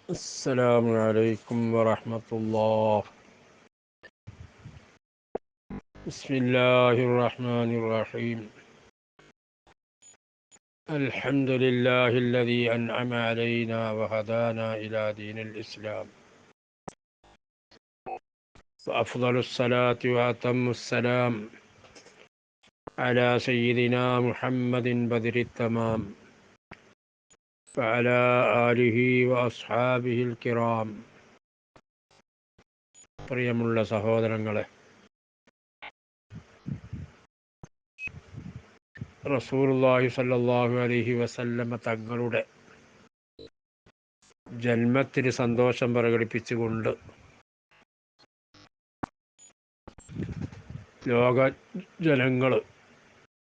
السلام عليكم ورحمة الله. بسم الله الرحمن الرحيم. الحمد لله الذي أنعم علينا وهدانا إلى دين الإسلام، وأفضل الصلاة وأتم السلام على سيدنا محمد بدر التمام وعلى آله وأصحابه الكرام. പ്രിയമുള്ള സഹോദരങ്ങളെ, റസൂലുള്ളാഹി സ്വല്ലല്ലാഹു അലൈഹി വസല്ലമ തങ്ങളുടെ ജന്മത്തിന് സന്തോഷം പ്രകടിപ്പിച്ചുകൊണ്ട് ലോക ജനങ്ങൾ,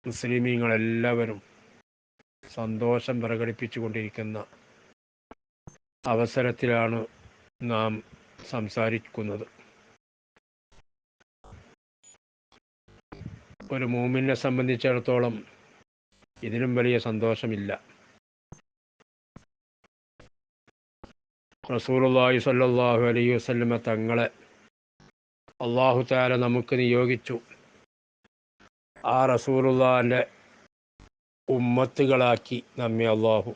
മുസ്ലിമീങ്ങളെല്ലാവരും സന്തോഷം പ്രകടിപ്പിച്ചുകൊണ്ടിരിക്കുന്ന അവസരത്തിലാണ് നാം സംസാരിക്കുന്നത്. ഒരു മൂമിനെ സംബന്ധിച്ചിടത്തോളം ഇതിലും വലിയ സന്തോഷമില്ല. റസൂലുള്ളാഹി സ്വല്ലല്ലാഹു അലൈഹി വസല്ലമ തങ്ങളെ അല്ലാഹു തആല നമുക്ക് നിയോഗിച്ചു. ആ റസൂലുള്ളാഹിൻ്റെ ഉമ്മത്തുകളാക്കി നമ്മെ അല്ലാഹു.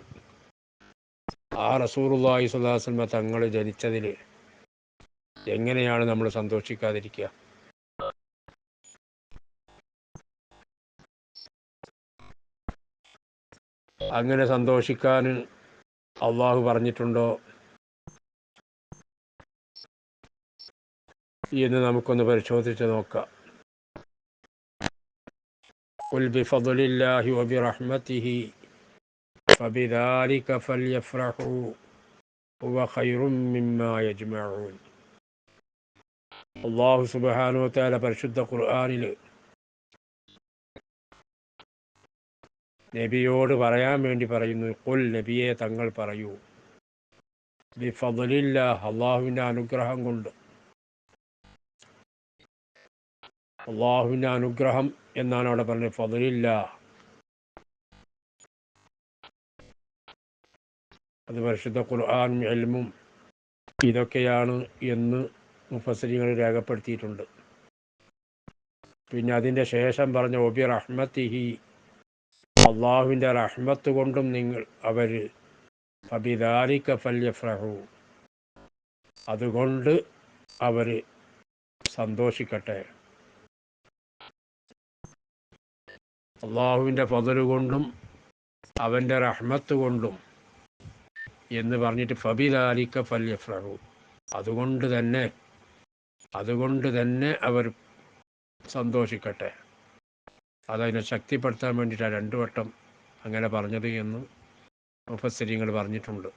ആ റസൂലുള്ളാഹി സ്വല്ലല്ലാഹു അലൈഹി വസല്ലമ തങ്ങൾ ജനിച്ചതിൽ എങ്ങനെയാണ് നമ്മൾ സന്തോഷിക്കാതിരിക്കുക? അങ്ങനെ സന്തോഷിക്കാൻ അള്ളാഹു പറഞ്ഞിട്ടുണ്ടോ എന്ന് നമുക്കൊന്ന് പരിശോധിച്ച് നോക്കാം. ഖുൽ ബിഫദ്ലില്ലാഹി വബിറഹ്മതിഹി ഫബിദാലിക ഫൽയഫ്റഹൂ ഹുവ ഖൈറും മിമ്മാ യജ്മഊൻ. അല്ലാഹു സുബ്ഹാനഹു വ തആല പരിശുദ്ധ ഖുർആനിൽ നബിയോട് പറയാൻ വേണ്ടി പറയുന്നു. ഖുൽ, നബിയെ തങ്ങൾ പറയൂ, ബിഫദ്ലില്ലാഹ്, അള്ളാഹുവിൻ്റെ അനുഗ്രഹം കൊണ്ട്. അള്ളാഹുവിൻ്റെ അനുഗ്രഹം എന്നാണ് അവിടെ പറഞ്ഞത്, ഫദ്ലില്ലാഹ്. അത് പരിശുദ്ധ ഖുർആനും ഇൽമും ഇതൊക്കെയാണ് എന്ന് മുഫസ്സിരീങ്ങൾ രേഖപ്പെടുത്തിയിട്ടുണ്ട്. പിന്നെ അതിൻ്റെ ശേഷം പറഞ്ഞ ഒബി റഹ്മത്തിഹി, അള്ളാഹുവിൻ്റെ റഹ്മത്ത് കൊണ്ടും നിങ്ങൾ അവർ, ഫബിദാലിക ഫൽയഫ്റഹൂ, അതുകൊണ്ട് അവർ സന്തോഷിക്കട്ടെ. അള്ളാഹുവിൻ്റെ ഫദ്ല് കൊണ്ടും അവൻ്റെ റഹ്മത്ത് കൊണ്ടും എന്ന് പറഞ്ഞിട്ട് ഫബിദാലിക ഫൽയഫ്റഹൂ, അതുകൊണ്ട് തന്നെ അവർ സന്തോഷിക്കട്ടെ. അതതിനെ ശക്തിപ്പെടുത്താൻ വേണ്ടിയിട്ടാണ് രണ്ടു വട്ടം അങ്ങനെ പറഞ്ഞത് എന്ന് മുഫസ്സിരീങ്ങൾ പറഞ്ഞിട്ടുണ്ട്.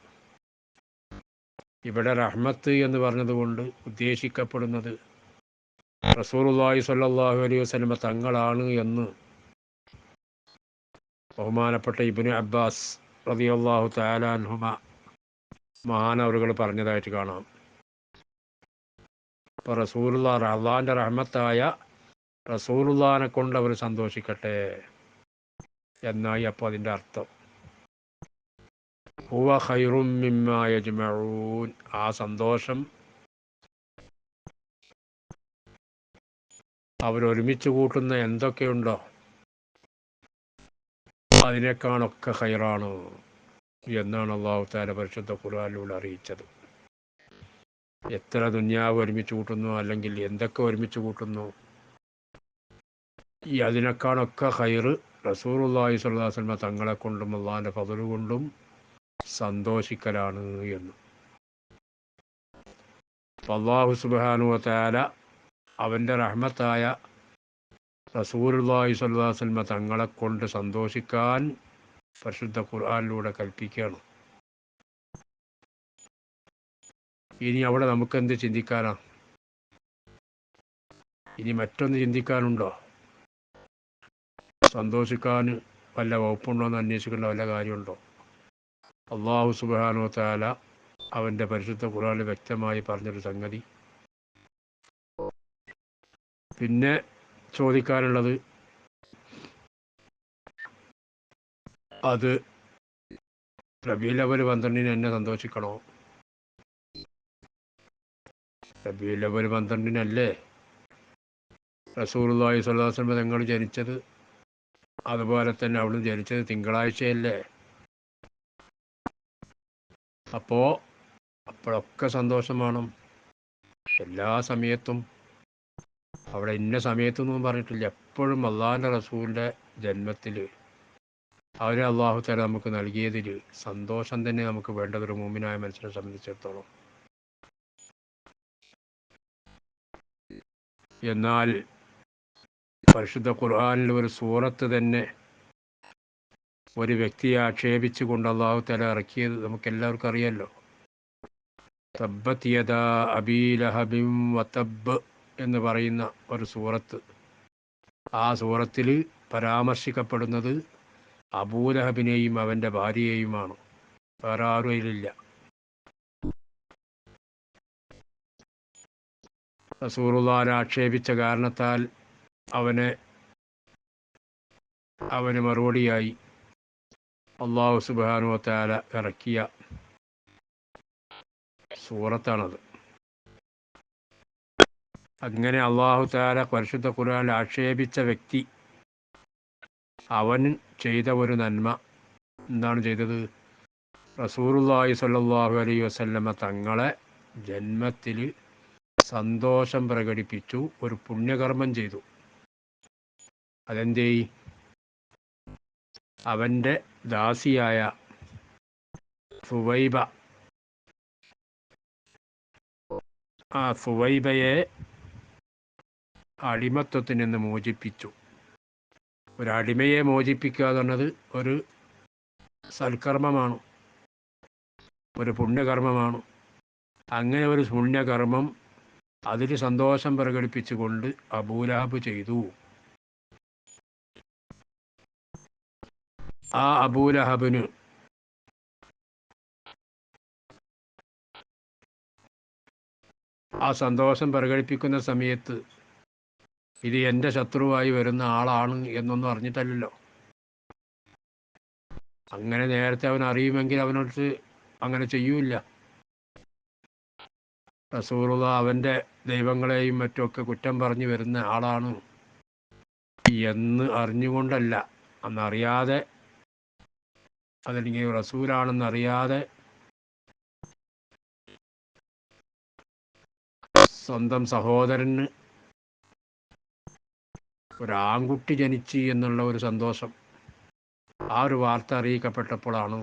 ഇവിടെ റഹ്മത്ത് എന്ന് പറഞ്ഞതുകൊണ്ട് ഉദ്ദേശിക്കപ്പെടുന്നത് റസൂലുള്ളാഹി സ്വല്ലല്ലാഹു അലൈഹി വസല്ലമ തങ്ങളാണ് എന്ന് ബഹുമാനപ്പെട്ട ഇബ്നു അബ്ബാസ് റളിയല്ലാഹു തആല അൻഹുമ മഹാനവറുകൾ പറഞ്ഞതായിട്ട് കാണാം. അപ്പോൾ റസൂലുള്ളാഹി, അള്ളാഹിൻ്റെ റഹ്മത്തായ റസൂലുള്ളാഹിനെ കൊണ്ട് അവർ സന്തോഷിക്കട്ടെ എന്നായി അപ്പോൾ അതിൻ്റെ അർത്ഥം. ഹുവ ഖൈറും മിമ്മാ യജ്മഊൻ, ആ സന്തോഷം അവരൊരുമിച്ച് കൂട്ടുന്ന എന്തൊക്കെയുണ്ടോ അതിനേക്കാളൊക്കെ ഖൈറാണ് എന്നാണ് അല്ലാഹു തആല പരിശുദ്ധ ഖുർആനിലൂടെ അറിയിച്ചത്. എത്ര ദുനിയാവ് ഒരുമിച്ച് കൂട്ടുന്നു, അല്ലെങ്കിൽ എന്തൊക്കെ ഒരുമിച്ച് കൂട്ടുന്നു, ഈ അതിനേക്കാളൊക്കെ ഖൈറ് റസൂലുള്ളാഹി സ്വല്ലല്ലാഹു അലൈഹി വസല്ലം തങ്ങളെ കൊണ്ടും അള്ളാഹിൻ്റെ ഫദ്ല് കൊണ്ടും സന്തോഷിക്കലാണ് എന്ന്. അല്ലാഹു സുബ്ഹാനഹു വ തആല അവൻ്റെ റഹ്മത്തായ റസൂലുള്ളാഹി സ്വല്ലല്ലാഹു അലൈഹി വസല്ലം തങ്ങളെ കൊണ്ട് സന്തോഷിക്കാൻ പരിശുദ്ധ ഖുർആനിലൂടെ കൽപ്പിക്കുകയാണ്. ഇനി അവിടെ നമുക്കെന്ത് ചിന്തിക്കാനാ? ഇനി മറ്റൊന്ന് ചിന്തിക്കാനുണ്ടോ? സന്തോഷിക്കാൻ വല്ല വകുപ്പുണ്ടോ എന്ന് അന്വേഷിക്കേണ്ട വല്ല കാര്യമുണ്ടോ? അല്ലാഹു സുബ്ഹാനഹു വ തആല അവൻ്റെ പരിശുദ്ധ ഖുർആനിൽ വ്യക്തമായി പറഞ്ഞൊരു സംഗതി. പിന്നെ ചോദിക്കാനുള്ളത്, അത് റബീഉൽ അവ്വൽ 12 എന്നെ സന്തോഷിക്കണോ, റബീഉൽ അവ്വൽ 12-നല്ലേ റസൂലുള്ളാഹി സ്വല്ലല്ലാഹു അലൈഹി വസല്ലം തങ്ങൾ ജനിച്ചത്. അതുപോലെ തന്നെ അവിടുന്ന് ജനിച്ചത് തിങ്കളാഴ്ചയല്ലേ. അപ്പോഴൊക്കെ സന്തോഷം വേണം. എല്ലാ സമയത്തും. അവിടെ ഇന്ന സമയത്തൊന്നും പറഞ്ഞിട്ടില്ല. എപ്പോഴും അള്ളാഹിൻ്റെ റസൂലിൻ്റെ ജന്മത്തിൽ അവരെ അള്ളാഹു തആല നമുക്ക് നൽകിയതിൽ സന്തോഷം തന്നെ നമുക്ക് വേണ്ടത് ഒരു മുഅ്മിനായ മനുഷ്യനെ സംബന്ധിച്ചിടത്തോളം. എന്നാൽ പരിശുദ്ധ ഖുർആനിൽ ഒരു സൂറത്ത് തന്നെ ഒരു വ്യക്തിയെ ആക്ഷേപിച്ചുകൊണ്ട് അള്ളാഹു തആല ഇറക്കിയത് നമുക്കെല്ലാവർക്കും അറിയാമല്ലോ. തബ്ബത് യദാ അബീ ലഹബിൻ വതബ്ബ് എന്ന് പറയുന്ന ഒരു സൂറത്ത്. ആ സൂറത്തിൽ പരാമർശിക്കപ്പെടുന്നത് അബൂലഹബിനെയും അവൻ്റെ ഭാര്യയെയുമാണ്. വേറെ ആരും അതിലില്ല. റസൂലുള്ളാഹിനെ ആക്ഷേപിച്ച കാരണത്താൽ അവന് മറുപടിയായി അല്ലാഹു സുബ്ഹാനഹു വ തആല ഇറക്കിയ സൂറത്താണത്. അങ്ങനെ അല്ലാഹു തആല പരിശുദ്ധ ഖുർആനിൽ ആക്ഷേപിച്ച വ്യക്തി അവൻ ചെയ്ത ഒരു നന്മ എന്താണ് ചെയ്തത്? റസൂലുള്ളാഹി സ്വല്ലല്ലാഹു അലൈഹി വസല്ലമ തങ്ങളെ ജന്മത്തിൽ സന്തോഷം പ്രകടിപ്പിച്ചു, ഒരു പുണ്യകർമ്മം ചെയ്തു. അതെന്തേ? അവൻ്റെ ദാസിയായ സുവൈബ, ആ സുവൈബയെ അടിമത്വത്തിൽ നിന്ന് മോചിപ്പിച്ചു. ഒരു അടിമയെ മോചിപ്പിക്കുക എന്നുള്ളത് ഒരു സൽക്കർമ്മമാണ്, ഒരു പുണ്യകർമ്മമാണ്. അങ്ങനെ ഒരു പുണ്യകർമ്മം അതിൽ സന്തോഷം പ്രകടിപ്പിച്ചുകൊണ്ട് അബൂലഹബ് ചെയ്തു. ആ അബൂലഹബിന് ആ സന്തോഷം പ്രകടിപ്പിക്കുന്ന സമയത്ത് ഇത് എൻ്റെ ശത്രുവായി വരുന്ന ആളാണ് എന്നൊന്നും അറിഞ്ഞിട്ടല്ലല്ലോ. അങ്ങനെ നേരത്തെ അവൻ അറിയുമെങ്കിൽ അവനോട് അങ്ങനെ ചെയ്യൂല. റസൂലുള്ളാഹി അവൻ്റെ ദൈവങ്ങളെയും മറ്റുമൊക്കെ കുറ്റം പറഞ്ഞു വരുന്ന ആളാണ് എന്ന് അറിഞ്ഞുകൊണ്ടല്ല, അന്നറിയാതെ, അതല്ലെങ്കിൽ റസൂലാണെന്നറിയാതെ സ്വന്തം സഹോദരന് ഒരാൺകുട്ടി ജനിച്ചു എന്നുള്ള ഒരു സന്തോഷം, ആ ഒരു വാർത്ത അറിയിക്കപ്പെട്ടപ്പോഴാണ്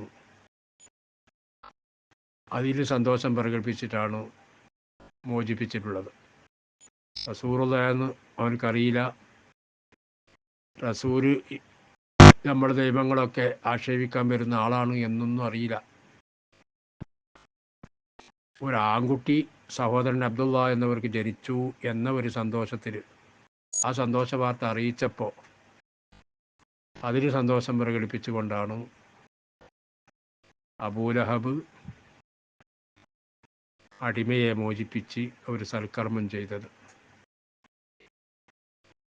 അതിൽ സന്തോഷം പ്രകടിപ്പിച്ചിട്ടാണ് മോചിപ്പിച്ചിട്ടുള്ളത്. റസൂലുള്ളാഹിയെന്ന് അവനക്കറിയില്ല. റസൂല് നമ്മുടെ ദൈവങ്ങളൊക്കെ ആക്ഷേപിക്കാൻ വരുന്ന ആളാണ് എന്നൊന്നും അറിയില്ല. ഒരാൺകുട്ടി സഹോദരൻ അബ്ദുള്ള എന്നവർക്ക് ജനിച്ചു എന്ന ഒരു സന്തോഷത്തിൽ, ആ സന്തോഷ വാർത്ത അറിയിച്ചപ്പോൾ അതിൽ സന്തോഷം പ്രകടിപ്പിച്ചുകൊണ്ടാണ് അബൂലഹബ് അടിമയെ മോചിപ്പിച്ച് ഒരു സൽക്കർമ്മം ചെയ്തത്.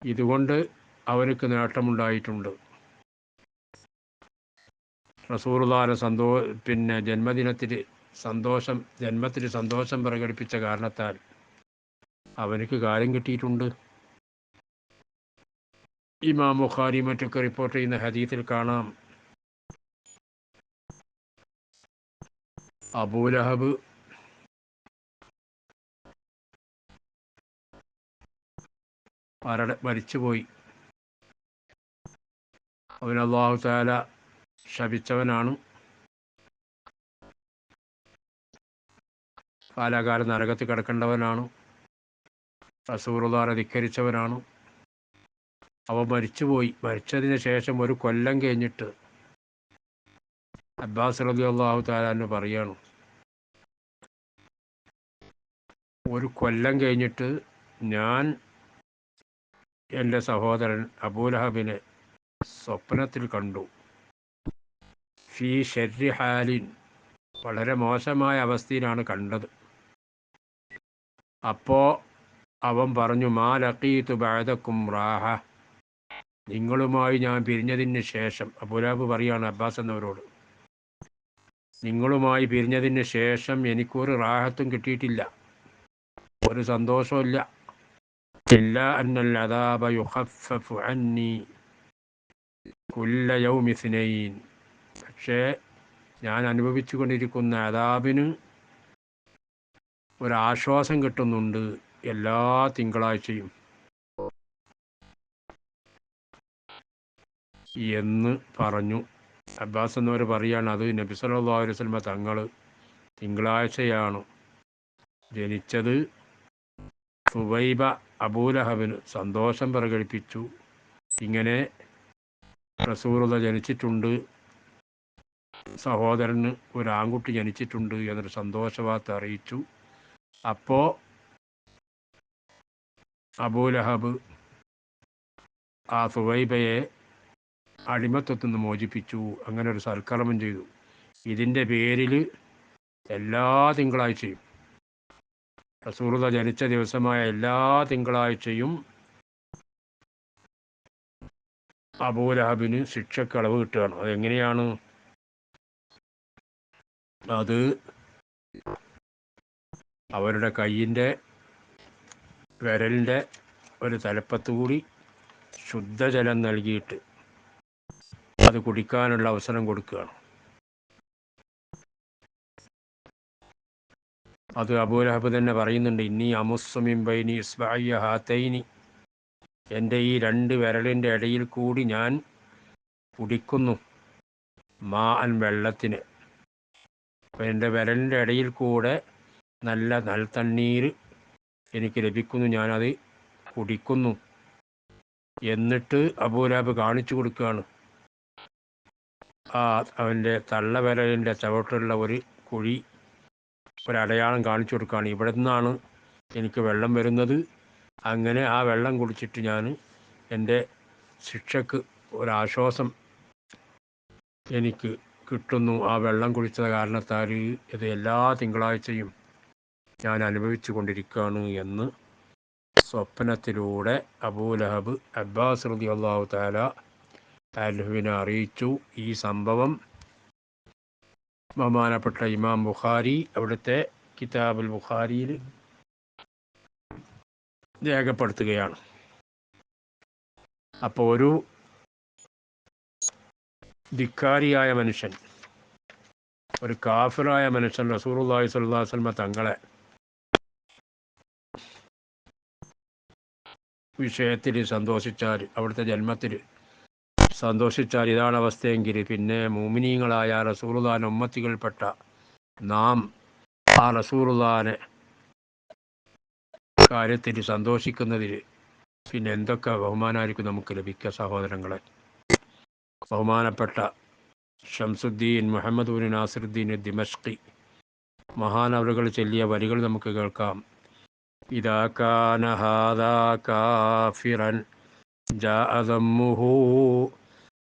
ഇതുകൊണ്ട് അവനക്ക് നേട്ടമുണ്ടായിട്ടുണ്ട്. റസൂലുള്ളാഹിയുടെ ജന്മത്തിൽ സന്തോഷം പ്രകടിപ്പിച്ച കാരണത്താൽ അവനക്ക് കാര്യം കിട്ടിയിട്ടുണ്ട്. ഇമാം ബുഖാരി മറ്റൊക്കെ റിപ്പോർട്ട് ചെയ്യുന്ന ഹദീസിൽ കാണാം, അബൂലഹബ് മരിച്ചുപോയി. അവൻ അല്ലാഹു തആല ശപിച്ചവനാണ്, കാലാകാലം നരകത്തിൽ കിടക്കേണ്ടവനാണ്, റസൂലുള്ളാഹിനെ ധിക്കരിച്ചവനാണ്. അവൻ മരിച്ചുപോയി. മരിച്ചതിന് ശേഷം ഒരു കൊല്ലം കഴിഞ്ഞിട്ട് അബ്ബാസ് റളിയല്ലാഹു തആല അൻഹു പറയാണ്, ഒരു കൊല്ലം കഴിഞ്ഞിട്ട് ഞാൻ എൻ്റെ സഹോദരൻ അബൂലഹബിനെ സ്വപ്നത്തിൽ കണ്ടു. ഫീ ശർരി ഹാലിൻ, വളരെ മോശമായ അവസ്ഥയിലാണ് കണ്ടത്. അപ്പോൾ അവൻ പറഞ്ഞു, മാ ലഖീതു ബഅദകും റാഹ, നിങ്ങളുമായി ഞാൻ പിരിഞ്ഞതിന് ശേഷം, അബൂലഹബ് പറയാണ് അബ്ബാസ് എന്നവരോട്, നിങ്ങളുമായി പിരിഞ്ഞതിന് ശേഷം എനിക്കൊരു റാഹത്തും കിട്ടിയിട്ടില്ല. ഒരു സന്തോഷമില്ല. ഇല്ലാ അന്നൽ അദാബ യുഖഫഫു അന്നി കുല്ല യൗമി ഇസ്നൈൻ. പക്ഷേ ഞാൻ അനുഭവിച്ചു കൊണ്ടിരിക്കുന്ന അദാബിന് ഒരാശ്വാസം കിട്ടുന്നുണ്ട് എല്ലാ തിങ്കളാഴ്ചയും എന്ന് പറഞ്ഞു. അബ്ബാസ് എന്നവർ പറയുകയാണ്, അത് നബി സല്ലല്ലാഹു അലൈഹി വസല്ലം തങ്ങൾ തിങ്കളാഴ്ചയാണ് ജനിച്ചത്. സുവൈബ അബൂലഹബിന് സന്തോഷം പ്രകടിപ്പിച്ചു. ഇങ്ങനെ റസൂലുള്ളാഹി ജനിച്ചിട്ടുണ്ട്, സഹോദരന് ഒരു ആൺകുട്ടി ജനിച്ചിട്ടുണ്ട് എന്നൊരു സന്തോഷവാർത്ത അറിയിച്ചു. അപ്പോൾ അബൂലഹബ് ആ സുവൈബയെ അടിമത്തത്തിൽ നിന്ന് മോചിപ്പിച്ചു. അങ്ങനെ ഒരു സൽക്കർമ്മം ചെയ്തു. ഇതിൻ്റെ പേരിൽ എല്ലാ തിങ്കളാഴ്ചയും, റസൂലുള്ളാഹി ജനിച്ച ദിവസമായ എല്ലാ തിങ്കളാഴ്ചയും അബൂലഹബിന് ശിക്ഷക്കളവ് കിട്ടുകയാണ്. അതെങ്ങനെയാണ്? അത് അവരുടെ കയ്യിൻ്റെ വിരലിൻ്റെ ഒരു തലപ്പത്ത് കൂടി ശുദ്ധജലം നൽകിയിട്ട് അത് കുടിക്കാനുള്ള അവസരം കൊടുക്കുകയാണ്. അത് അബൂലഹബ് തന്നെ പറയുന്നുണ്ട്, ഇന്നി അമുസ്സുമിൻ ബൈനി ഇസ്ബഅയ്യ ഹാതൈനി, എൻ്റെ ഈ രണ്ട് വിരലിൻ്റെ ഇടയിൽ കൂടി ഞാൻ കുടിക്കുന്നു മാ അൻ വെള്ളത്തിന്. അപ്പം എൻ്റെ വിരലിൻ്റെ ഇടയിൽ കൂടെ നല്ല നൽതണ്ണീർ എനിക്ക് ലഭിക്കുന്നു, ഞാനത് കുടിക്കുന്നു. എന്നിട്ട് അബൂലഹബ് കാണിച്ചു കൊടുക്കുകയാണ്, അവൻ്റെ തള്ളവിരലിൻ്റെ ചുവട്ടുള്ള ഒരു കുഴി, ഒരടയാളം കാണിച്ചു കൊടുക്കുകയാണ്, ഇവിടെ നിന്നാണ് എനിക്ക് വെള്ളം വരുന്നത്. അങ്ങനെ ആ വെള്ളം കുടിച്ചിട്ട് ഞാൻ എൻ്റെ ശിക്ഷക്ക് ഒരാശ്വാസം എനിക്ക് കിട്ടുന്നു. ആ വെള്ളം കുടിച്ചത് കാരണത്താൽ ഇത് എല്ലാ തിങ്കളാഴ്ചയും ഞാൻ അനുഭവിച്ചു കൊണ്ടിരിക്കുകയാണ് എന്ന് സ്വപ്നത്തിലൂടെ അബൂലഹബ് അബ്ബാസ് റളിയല്ലാഹു തആല അൻഹുവിനെ അറിയിച്ചു. ഈ സംഭവം ബഹുമാനപ്പെട്ട ഇമാം ബുഖാരി അവിടുത്തെ കിതാബുൽ ബുഖാരിയിൽ രേഖപ്പെടുത്തുകയാണ്. അപ്പോൾ ഒരു ധിക്കാരിയായ മനുഷ്യൻ, ഒരു കാഫിറായ മനുഷ്യൻ റസൂലുള്ളാഹി സ്വല്ലല്ലാഹു അലൈഹി വസല്ലം തങ്ങളെ വിഷയത്തിൽ സന്തോഷിച്ചാൽ, അവിടുത്തെ ജന്മത്തിൽ സന്തോഷിച്ചാൽ ഇതാണ് അവസ്ഥയെങ്കിൽ, പിന്നെ മുഅ്മിനീങ്ങളായ റസൂലുള്ളാഹിന്റെ ഉമ്മത്തികൾപ്പെട്ട നാം ആ റസൂലുള്ളാഹിനെ കാര്യത്തിൽ സന്തോഷിക്കുന്നതിൽ പിന്നെ എന്തൊക്കെ ബഹുമാനമായിരിക്കും നമുക്ക് ലഭിക്കുക സഹോദരങ്ങളെ. ബഹുമാനപ്പെട്ട ഷംസുദ്ദീൻ മുഹമ്മദ് ബിൻ നാസിറുദ്ദീൻ ദിമഷ്കി മഹാനവറുകൾ ചൊല്ലിയ വരികൾ നമുക്ക് കേൾക്കാം. ഇദാ കാന ഹാദാ കാഫിറൻ ജാഅ ദമ്മുഹു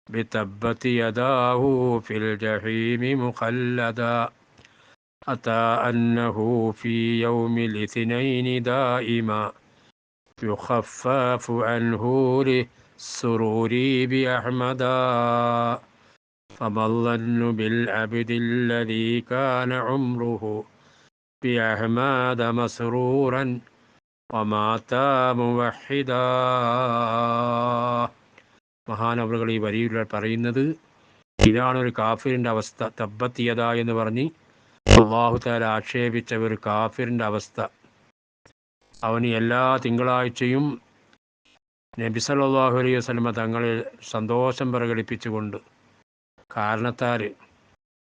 ബിതബ്ബതി യദാഹു ഫിൽ ജഹീമി മുഖല്ലദാ അതാ അന്നഹു ഫീ യൗമിൽ ഇത്നൈനി ദായിമാ യുഖഫഫു അൻഹു ലിസ്സുറൂരി ബിഅഹ്മദാ فما الظن بالعبد الذي كان عمره بأحمد مسرورا ومات موحدا. മഹാനവറുകൾ ഈ വരിയിൽ പറയുന്നത്, ഇതാണ് ഒരു കാഫിറിൻ്റെ അവസ്ഥ. തബ്ബത്തിയത എന്ന് പറഞ്ഞ് അല്ലാഹു തആല ആക്ഷേപിച്ച ഒരു കാഫിറിൻ്റെ അവസ്ഥ. അവന് എല്ലാ തിങ്കളാഴ്ചയും നബി സല്ലല്ലാഹു അലൈഹി വസല്ലം തങ്ങളിൽ സന്തോഷം പ്രകടിപ്പിച്ചുകൊണ്ട് കാരണത്താൽ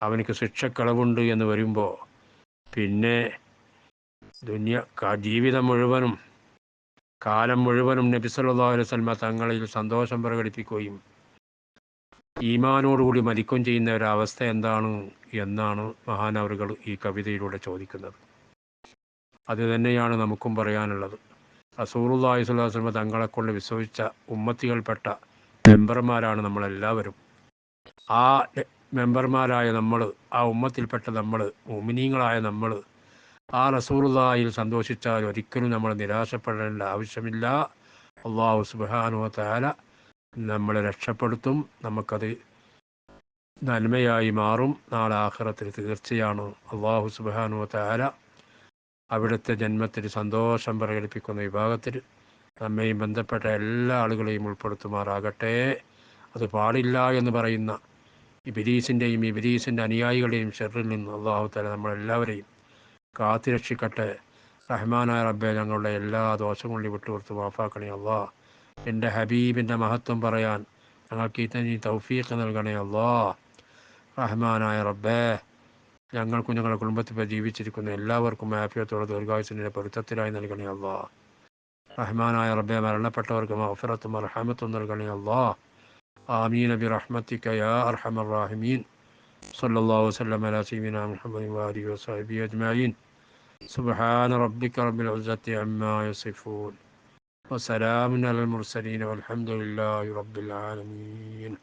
അവനക്ക് ശിക്ഷക്കളവുണ്ട് എന്ന് വരുമ്പോൾ, പിന്നെ ജീവിതം മുഴുവനും കാലം മുഴുവനും നബി സല്ലല്ലാഹു അലൈഹി വസല്ലം തങ്ങളിൽ സന്തോഷം പ്രകടിപ്പിക്കുകയും ഈമാനോടുകൂടി മരിക്കുകയും ചെയ്യുന്ന ഒരവസ്ഥ എന്താണ് എന്നാണ് മഹാനവറുകൾ ഈ കവിതയിലൂടെ ചോദിക്കുന്നത്. അത് തന്നെയാണ് നമുക്കും പറയാനുള്ളത്. റസൂലുള്ളാഹി സ്വല്ലല്ലാഹു അലൈഹി വസല്ലം തങ്ങളെക്കൊണ്ട് വിശ്വസിച്ച ഉമ്മത്തികൾപ്പെട്ട മെമ്പർമാരാണ് നമ്മളെല്ലാവരും. ആ മെമ്പർമാരായ നമ്മൾ, ആ ഉമ്മത്തിൽപ്പെട്ട നമ്മൾ, മുഅ്മിനീങ്ങളായ നമ്മൾ ആ റസൂലുള്ളാഹിയിൽ സന്തോഷിച്ചാൽ ഒരിക്കലും നമ്മൾ നിരാശപ്പെടേണ്ട ആവശ്യമില്ല. അല്ലാഹു സുബ്ഹാനഹു വ തആല നമ്മളെ രക്ഷപ്പെടുത്തും. നമുക്കത് നന്മയായി മാറും. നാളെ ആഖിറത്തിൽ തീർച്ചയാണ്. അല്ലാഹു സുബ്ഹാനഹു വ തആല അവിടുത്തെ ജന്മത്തിൽ സന്തോഷം പ്രകടിപ്പിക്കുന്ന വിഭാഗത്തിൽ നമ്മയും ബന്ധപ്പെട്ട എല്ലാ ആളുകളെയും ഉൾപ്പെടുത്തുമാറാകട്ടെ. അത് പാടില്ല എന്ന് പറയുന്ന ഇബിലീസിൻ്റെ അനുയായികളെയും ഷെറിൽ നിന്ന് അള്ളാഹു തആല നമ്മളെല്ലാവരെയും കാത്തുരക്ഷിക്കട്ടെ. റഹ്മാനായ റബ്ബെ, ഞങ്ങളുടെ എല്ലാ ദോഷങ്ങളിലും വിട്ടുകൊടുത്ത് മാഫാക്കണേ അല്ലാ. എൻ്റെ ഹബീബിൻ്റെ മഹത്വം പറയാൻ ഞങ്ങൾക്ക് നീ തൗഫീഖ് നൽകണേ അല്ലാ. റഹ്മാനായ റബ്ബേ, ഞങ്ങൾക്കും ഞങ്ങളുടെ കുടുംബത്തിൽ ജീവിച്ചിരിക്കുന്ന എല്ലാവർക്കും ആഫിയത്തോടെ ദീർഘായുസിൻ്റെ പൊരുത്തത്തിലായി നൽകണേ അല്ലാ. റഹ്മാനായ റബ്ബെ, മരണപ്പെട്ടവർക്ക് മഗ്ഫിറത്തും മർഹമത്തും നൽകണേ അല്ലാ. ആമീൻ ബിറഹ്മതിക യാ അർഹമർ റാഹിമീൻ. സല്ലല്ലാഹു വസല്ലം അലാ സയ്യിദിനാ മുഹമ്മദ് വആലിഹി വസഹ്ബിഹി അജ്മഈൻ. സുബ്ഹാന റബ്ബിക റബ്ബിൽ ഇസ്സത്തി അമ്മാ യസിഫൂൻ വസലാമുൻ അലൽ മുർസലീൻ വൽഹംദുലില്ലാഹി റബ്ബിൽ ആലമീൻ.